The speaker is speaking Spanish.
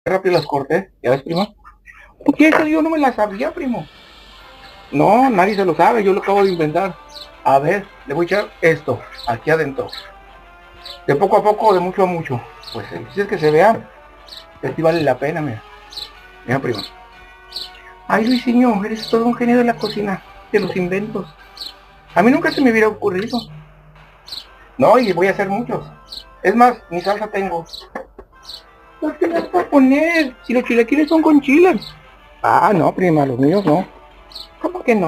rápido las corté, ¿ya ves, primo? Porque eso yo no me la sabía, primo. No, nadie se lo sabe, yo lo acabo de inventar. A ver, le voy a echar esto, aquí adentro. De poco a poco, de mucho a mucho. Pues si es que se vea, esto vale la pena, mira. Mira, primo. Ay, Luisinho, eres todo un genio de la cocina, de los inventos. A mí nunca se me hubiera ocurrido. No, y voy a hacer muchos. Es más, mi salsa tengo. ¿Por qué las voy a poner? Si los chilaquiles son con chiles. Ah, no, prima, los míos no. ¿Cómo que no?